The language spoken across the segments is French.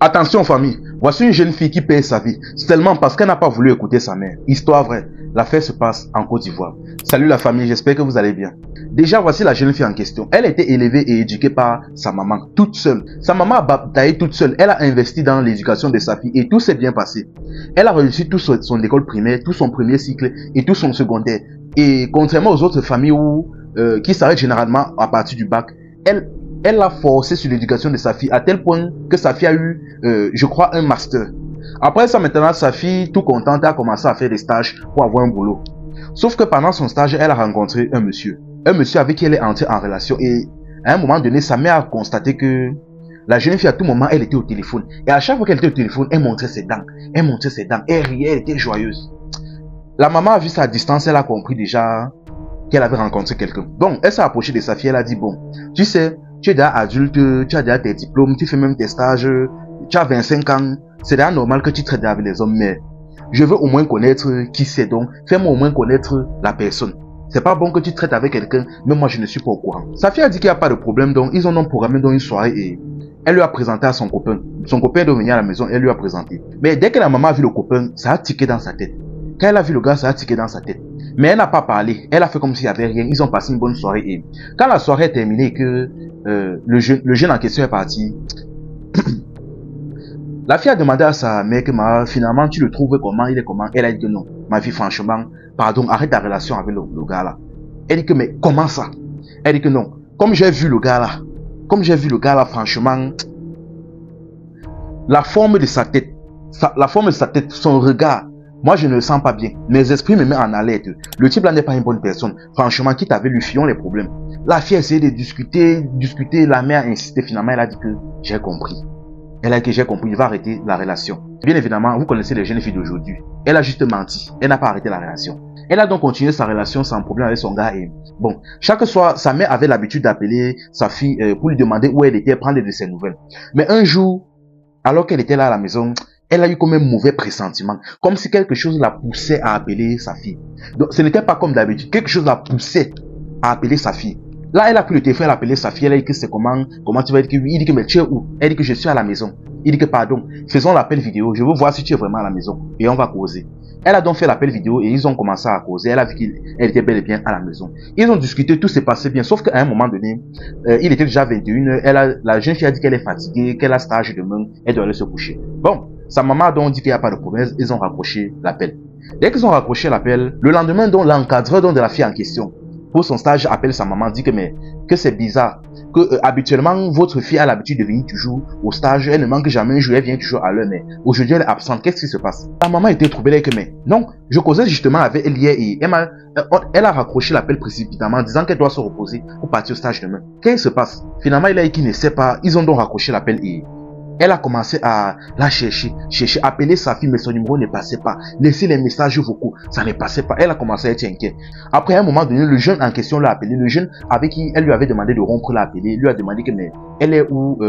Attention famille, voici une jeune fille qui paye sa vie seulement parce qu'elle n'a pas voulu écouter sa mère. Histoire vraie, l'affaire se passe en Côte d'Ivoire. Salut la famille, j'espère que vous allez bien. Déjà voici la jeune fille en question. Elle a été élevée et éduquée par sa maman, toute seule. Sa maman a bataillé toute seule, elle a investi dans l'éducation de sa fille et tout s'est bien passé. Elle a réussi tout son école primaire, tout son premier cycle et tout son secondaire. Et contrairement aux autres familles qui s'arrêtent généralement à partir du bac, elle a forcé sur l'éducation de sa fille à tel point que sa fille a eu, je crois, un master. Après ça, maintenant, sa fille, tout contente, a commencé à faire des stages pour avoir un boulot. Sauf que pendant son stage, elle a rencontré un monsieur. Un monsieur avec qui elle est entrée en relation. Et à un moment donné, sa mère a constaté que la jeune fille, à tout moment, elle était au téléphone. Et à chaque fois qu'elle était au téléphone, elle montrait ses dents. Elle montrait ses dents. Elle riait, elle était joyeuse. La maman a vu sa distance, elle a compris déjà qu'elle avait rencontré quelqu'un. Donc, elle s'est approchée de sa fille, elle a dit, bon, tu sais, tu es déjà adulte, tu as déjà tes diplômes, tu fais même tes stages, tu as 25 ans, c'est déjà normal que tu traites avec les hommes, mais je veux au moins connaître qui c'est donc, fais-moi au moins connaître la personne. C'est pas bon que tu traites avec quelqu'un, mais moi je ne suis pas au courant. Sa fille a dit qu'il n'y a pas de problème, donc ils en ont programmé dans une soirée et elle lui a présenté à son copain. Son copain est venu à la maison, elle lui a présenté. Mais dès que la maman a vu le copain, ça a tiqué dans sa tête. Quand elle a vu le gars, ça a tiqué dans sa tête. Mais elle n'a pas parlé. Elle a fait comme s'il n'y avait rien. Ils ont passé une bonne soirée. Et quand la soirée est terminée et que le jeune en question est parti, la fille a demandé à sa mère que finalement tu le trouves comment, il est comment. Elle a dit que non. Ma fille, franchement, pardon, arrête ta relation avec le gars là. Elle dit que mais comment ça? Elle dit que non. Comme j'ai vu le gars là, franchement, la forme de sa tête, son regard, moi, je ne le sens pas bien. Mes esprits me mettent en alerte. Le type là n'est pas une bonne personne. Franchement, quitte avec lui, fuyons les problèmes. La fille a essayé de discuter. La mère a insisté. Finalement, elle a dit que j'ai compris. Elle a dit que j'ai compris. Il va arrêter la relation. Bien évidemment, vous connaissez les jeunes filles d'aujourd'hui. Elle a juste menti. Elle n'a pas arrêté la relation. Elle a donc continué sa relation sans problème avec son gars. Et bon, chaque soir, sa mère avait l'habitude d'appeler sa fille pour lui demander où elle était, prendre de ses nouvelles. Mais un jour, alors qu'elle était là à la maison, elle a eu comme un mauvais pressentiment, comme si quelque chose la poussait à appeler sa fille. Donc ce n'était pas comme d'habitude, quelque chose la poussait à appeler sa fille. Là, elle a pris le téléphone, elle a appelé sa fille, elle a dit que c'est comment tu vas dire, il dit que mais tu es où? Elle dit que je suis à la maison. Il dit que pardon, faisons l'appel vidéo, je veux voir si tu es vraiment à la maison et on va causer. Elle a donc fait l'appel vidéo et ils ont commencé à causer. Elle a vu qu'elle était bel et bien à la maison. Ils ont discuté, tout s'est passé bien. Sauf qu'à un moment donné, il était déjà 21h. La jeune fille a dit qu'elle est fatiguée, qu'elle a stage demain, elle doit aller se coucher. Bon, sa maman a donc dit qu'il n'y a pas de problème. Ils ont raccroché l'appel. Dès qu'ils ont raccroché l'appel, le lendemain, donc l'encadreur de la fille en question, pour son stage, appelle sa maman, dit que c'est bizarre, que habituellement votre fille a l'habitude de venir toujours au stage, elle ne manque jamais un jour, elle vient toujours à l'heure, mais aujourd'hui elle est absente, qu'est-ce qui se passe? La maman était troublée, elle dit que mais non, je causais justement avec elle hier et elle a raccroché l'appel précipitamment, disant qu'elle doit se reposer pour partir au stage demain. Qu'est-ce qui se passe? Finalement, il a dit qu'il ne sait pas, ils ont donc raccroché l'appel et elle a commencé à la chercher, appeler sa fille, mais son numéro ne passait pas. Laisser les messages vocaux, ça ne passait pas. Elle a commencé à être inquiète. Après, à un moment donné, le jeune en question l'a appelé. Le jeune avec qui elle lui avait demandé de rompre l'a appelé. Lui a demandé que, mais, elle est où,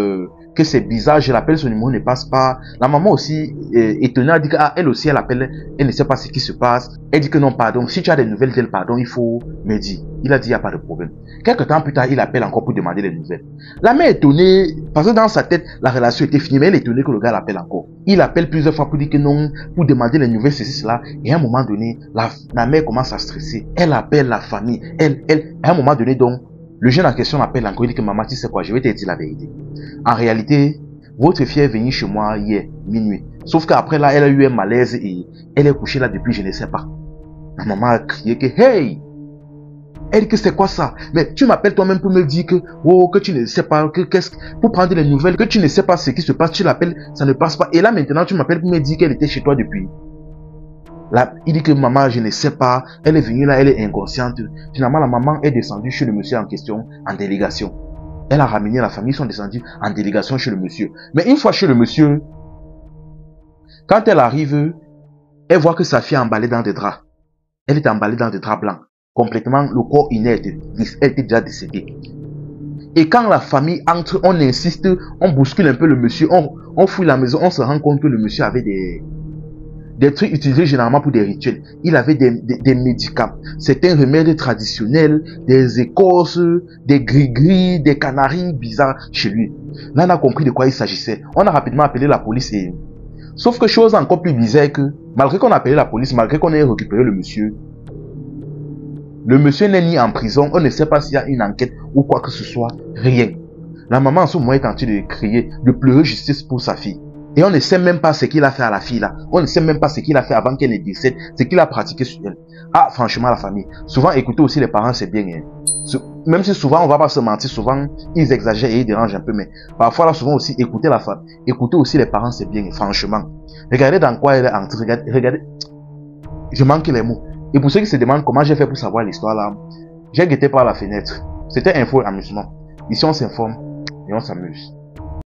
que c'est bizarre, je l'appelle, son numéro ne passe pas. La maman aussi, étonnée, a dit que, elle aussi, elle appelle, elle ne sait pas ce qui se passe. Elle dit que non, pardon, si tu as des nouvelles d'elle, pardon, il faut me dire. Il a dit, il n'y a pas de problème. Quelque temps plus tard, il appelle encore pour demander les nouvelles. La mère est étonnée, parce que dans sa tête, la relation était finie, mais elle est étonnée que le gars l'appelle encore. Il appelle plusieurs fois pour dire que non, pour demander les nouvelles, ceci, cela. Et à un moment donné, la mère commence à stresser. Elle appelle la famille. À un moment donné, donc, le jeune en question l'appelle encore, il dit que maman, tu sais quoi, je vais te dire la vérité. En réalité, votre fille est venue chez moi hier, minuit. Sauf qu'après là, elle a eu un malaise et elle est couchée là depuis, je ne sais pas. La maman a crié que, hey! Elle dit que c'est quoi ça? Mais tu m'appelles toi-même pour me dire que, oh, que tu ne sais pas, pour prendre les nouvelles, que tu ne sais pas ce qui se passe, tu l'appelles, ça ne passe pas. Et là maintenant, tu m'appelles pour me dire qu'elle était chez toi depuis. Là, il dit que maman, je ne sais pas, elle est venue là, elle est inconsciente. Finalement, la maman est descendue chez le monsieur en question, en délégation. Elle a ramené la famille, ils sont descendus en délégation chez le monsieur. Mais une fois chez le monsieur, quand elle arrive, elle voit que sa fille est emballée dans des draps. Elle est emballée dans des draps blancs. Complètement le corps inerte, elle était déjà décédée. Et quand la famille entre, on insiste, on bouscule un peu le monsieur, on fouille la maison, on se rend compte que le monsieur avait des trucs utilisés généralement pour des rituels. Il avait des médicaments, certains remèdes traditionnels, des écorces, des gris-gris, des canaris bizarres chez lui. Là, on a compris de quoi il s'agissait. On a rapidement appelé la police et... Sauf que chose encore plus bizarre que, malgré qu'on a appelé la police, malgré qu'on ait récupéré le monsieur n'est ni en prison, on ne sait pas s'il y a une enquête ou quoi que ce soit, rien. La maman en ce moment est en train de crier, de pleurer justice pour sa fille. Et on ne sait même pas ce qu'il a fait à la fille là. On ne sait même pas ce qu'il a fait avant qu'elle ne décède, ce qu'il a pratiqué sur elle. Ah, franchement, la famille. Souvent, écouter aussi les parents, c'est bien. Hein. Même si souvent, on va pas se mentir, souvent, ils exagèrent et ils dérangent un peu, mais parfois, là, souvent aussi, écouter la femme, écouter aussi les parents, c'est bien, franchement. Regardez dans quoi elle est entrée, regardez. Je manque les mots. Et pour ceux qui se demandent comment j'ai fait pour savoir l'histoire là, j'ai guetté par la fenêtre. C'était info et amusement. Ici, on s'informe et on s'amuse.